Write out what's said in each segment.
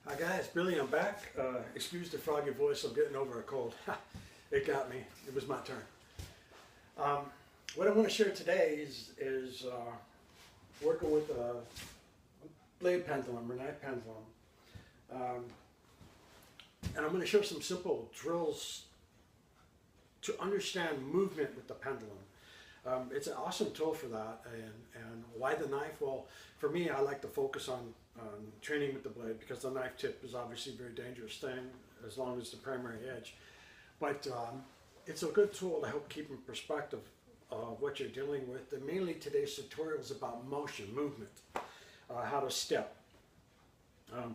Hi guys, Billy, I'm back. Excuse the froggy voice, I'm getting over a cold. It got me. It was my turn. What I want to share today is working with a blade pendulum or knife pendulum. And I'm going to show some simple drills to understand movement with the pendulum. It's an awesome tool for that. And why the knife? Well, for me, I like to focus on training with the blade because the knife tip is obviously a very dangerous thing as long as the primary edge. But it's a good tool to help keep in perspective what you're dealing with. And mainly today's tutorial is about motion, movement, how to step.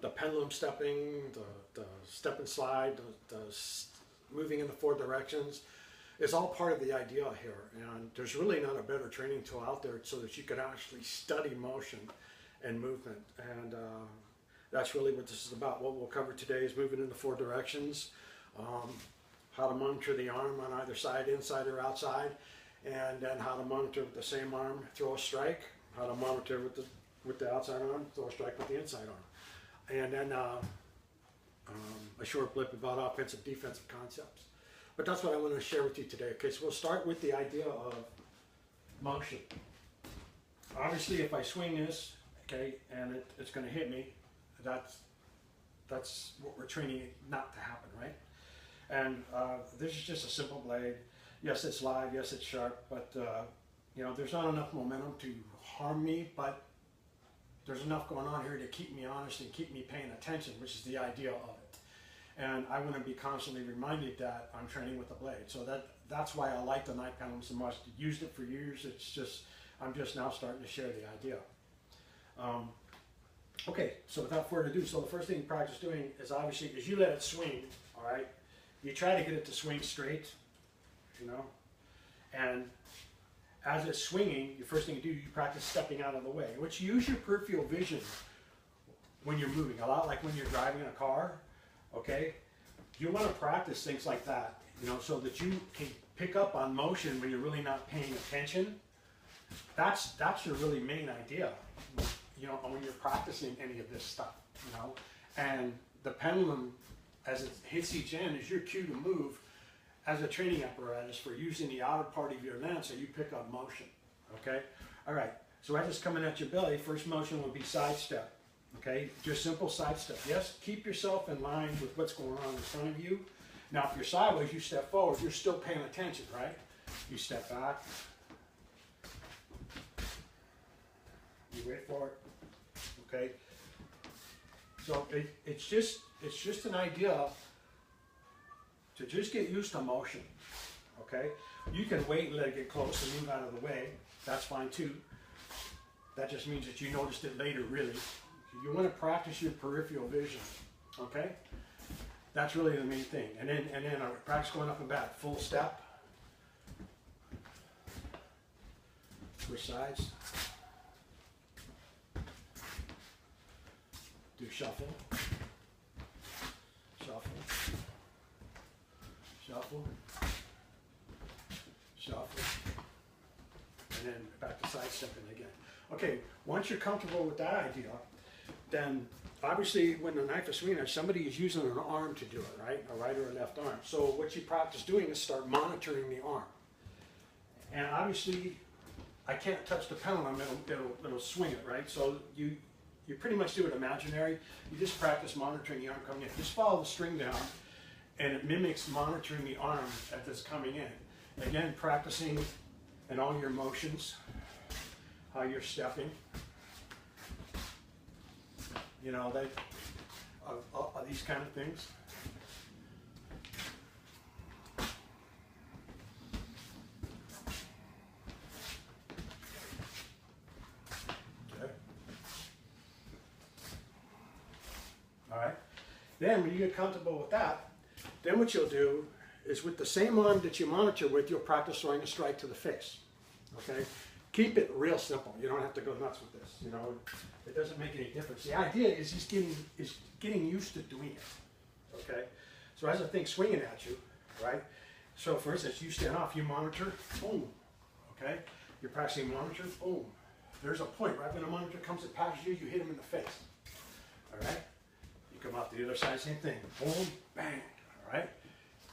The pendulum stepping, the step and slide, the moving in the four directions. It's all part of the idea here, and there's really not a better training tool out there so that you can actually study motion and movement, and that's really what this is about. What we'll cover today is moving in the four directions, how to monitor the arm on either side, inside or outside, and then how to monitor with the same arm, throw a strike, how to monitor with the outside arm, throw a strike with the inside arm, and then a short blip about offensive, defensive concepts. But that's what I want to share with you today. Okay, so we'll start with the idea of motion. Obviously, if I swing this, okay, and it's going to hit me, that's what we're training not to happen, right? And this is just a simple blade. Yes, it's live. Yes, it's sharp. But you know, there's not enough momentum to harm me. But there's enough going on here to keep me honest and keep me paying attention, which is the idea of it. And I want to be constantly reminded that I'm training with the blade. So that's why I like the knife pendulum so much. Used it for years. It's just, I'm just now starting to share the idea. Okay, so without further ado, so the first thing you practice doing is obviously is you let it swing, all right? You try to get it to swing straight, you know? And as it's swinging, the first thing you do, you practice stepping out of the way, which you use your peripheral vision when you're moving, a lot like when you're driving a car. Okay, you want to practice things like that, you know, so that you can pick up on motion when you're really not paying attention. That's your really main idea, you know, when you're practicing any of this stuff, you know. And the pendulum, as it hits each end, is your cue to move as a training apparatus for using the outer part of your lens so you pick up motion. Okay, all right. So as it's coming at your belly, first motion will be side step. Okay, just simple side step. Yes, keep yourself in line with what's going on in front of you. Now, if you're sideways, you step forward. You're still paying attention, right? You step back. You wait for it. Okay. So it's just an idea to just get used to motion. Okay. You can wait and let it get close and move out of the way. That's fine too. That just means that you noticed it later, really. You want to practice your peripheral vision, okay? That's really the main thing. And then practice going up and back. Full step. Switch sides. Do shuffle. Shuffle. Shuffle. Shuffle. And then back to side stepping again. Okay, once you're comfortable with that idea, then obviously when the knife is swinging, somebody is using an arm to do it, right? A right or a left arm. So what you practice doing is start monitoring the arm. And obviously, I can't touch the pendulum, it'll swing it, right? So you pretty much do it imaginary. You just practice monitoring the arm coming in. Just follow the string down, and it mimics monitoring the arm as it's coming in. Again, practicing in all your motions, how you're stepping. You know, these kind of things. Okay. All right. Then when you get comfortable with that, then what you'll do is with the same arm that you monitor with, you'll practice throwing a strike to the face. Okay. Keep it real simple. You don't have to go nuts with this. You know, it doesn't make any difference. The idea is just getting used to doing it. Okay. So as the thing's swinging at you, right? So for instance, you stand off, you monitor, boom. Okay. You're practicing monitor, boom. There's a point right when the monitor comes and passes you, you hit him in the face. All right. You You come off the other side, same thing. Boom, bang, all right?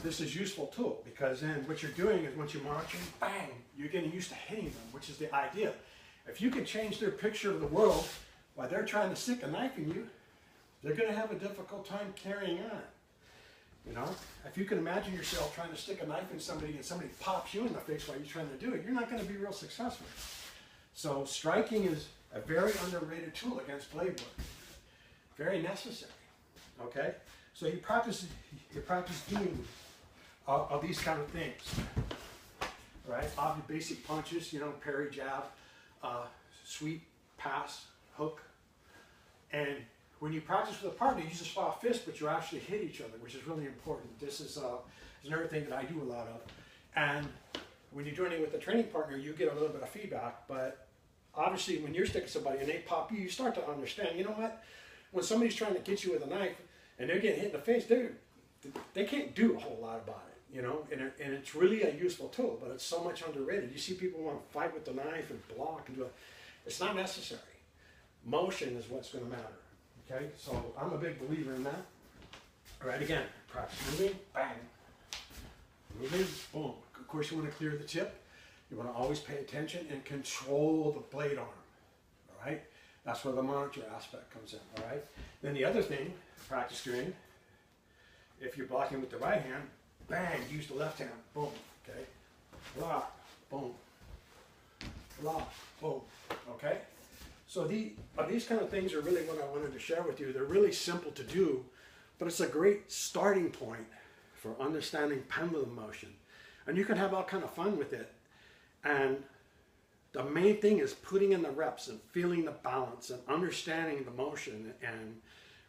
This is a useful tool because then what you're doing is once you're marching, bang, you're getting used to hitting them, which is the idea. If you can change their picture of the world while they're trying to stick a knife in you, they're going to have a difficult time carrying on. You know, if you can imagine yourself trying to stick a knife in somebody and somebody pops you in the face while you're trying to do it, you're not going to be real successful. So striking is a very underrated tool against blade work. Very necessary. Okay? So you practice doing all these kind of things. Right? Obvious basic punches, you know, parry, jab, sweep, pass, hook. And when you practice with a partner, you just swap fists, but you actually hit each other, which is really important. This is another thing that I do a lot of. And when you're doing it with a training partner, you get a little bit of feedback. But obviously, when you're sticking somebody and they pop you, you start to understand, you know what? When somebody's trying to get you with a knife and they're getting hit in the face, they can't do a whole lot about it, you know? And it's really a useful tool, but it's so much underrated. You see people want to fight with the knife and block and do it. It's not necessary. Motion is what's going to matter. Okay, so I'm a big believer in that. All right, again, practice moving, bang. Moving, boom. Of course, you want to clear the tip. You want to always pay attention and control the blade arm. All right, that's where the monitor aspect comes in. All right, then the other thing, practice doing, if you're blocking with the right hand, bang, use the left hand, boom. Okay, block, boom, block, boom. Okay. So these kind of things are really what I wanted to share with you. They're really simple to do, but it's a great starting point for understanding pendulum motion. And you can have all kind of fun with it. And the main thing is putting in the reps and feeling the balance and understanding the motion and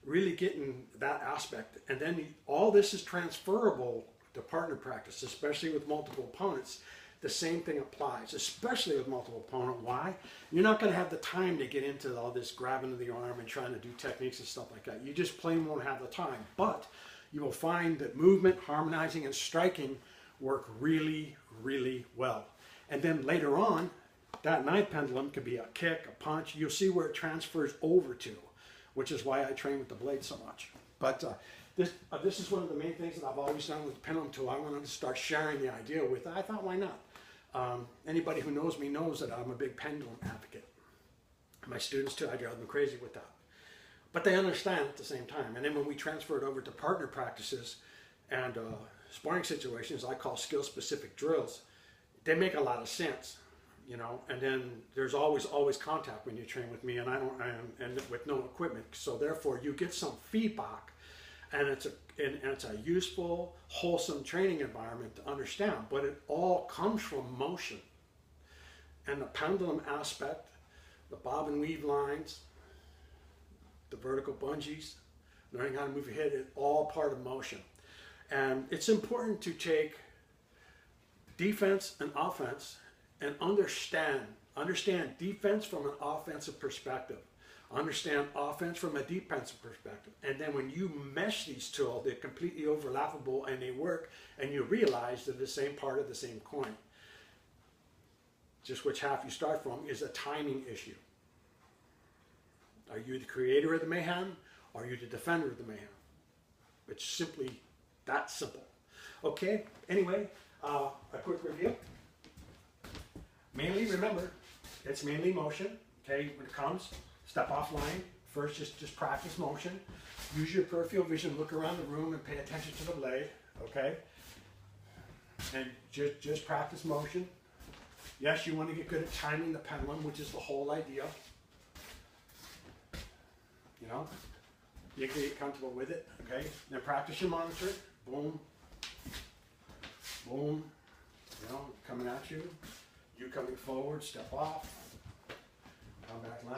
really getting that aspect. And then all this is transferable to partner practice, especially with multiple opponents. The same thing applies, especially with multiple opponent. Why? You're not going to have the time to get into all this grabbing of the arm and trying to do techniques and stuff like that. You just plain won't have the time. But you will find that movement, harmonizing, and striking work really, really well. And then later on, that knife pendulum could be a kick, a punch. You'll see where it transfers over to, which is why I train with the blade so much. But this is one of the main things that I've always done with the pendulum tool. I wanted to start sharing the idea with it. I thought, why not? Anybody who knows me knows that I'm a big pendulum advocate. My students too, I drive them crazy with that. But they understand at the same time. And then when we transfer it over to partner practices and sparring situations, I call skill-specific drills, they make a lot of sense, you know. And then there's always contact when you train with me, and and with no equipment. So therefore, you get some feedback. And it's a useful, wholesome training environment to understand, but it all comes from motion. And the pendulum aspect, the bob and weave lines, the vertical bungees, learning how to move your head, it's all part of motion. And it's important to take defense and offense and understand defense from an offensive perspective. Understand offense from a defensive perspective. And then when you mesh these two, they're completely overlappable and they work, and you realize they're the same part of the same coin. Just which half you start from is a timing issue. Are you the creator of the mayhem, or are you the defender of the mayhem? It's simply that simple. Okay, anyway, a quick review. Mainly, remember, it's mainly motion, okay, when it comes. Step off line. First, just practice motion. Use your peripheral vision. Look around the room and pay attention to the blade. Okay? And just practice motion. Yes, you want to get good at timing the pendulum, which is the whole idea. You know? You can get comfortable with it. Okay? Then practice your monitor. Boom. Boom. You know, coming at you. You coming forward. Step off. Come back line.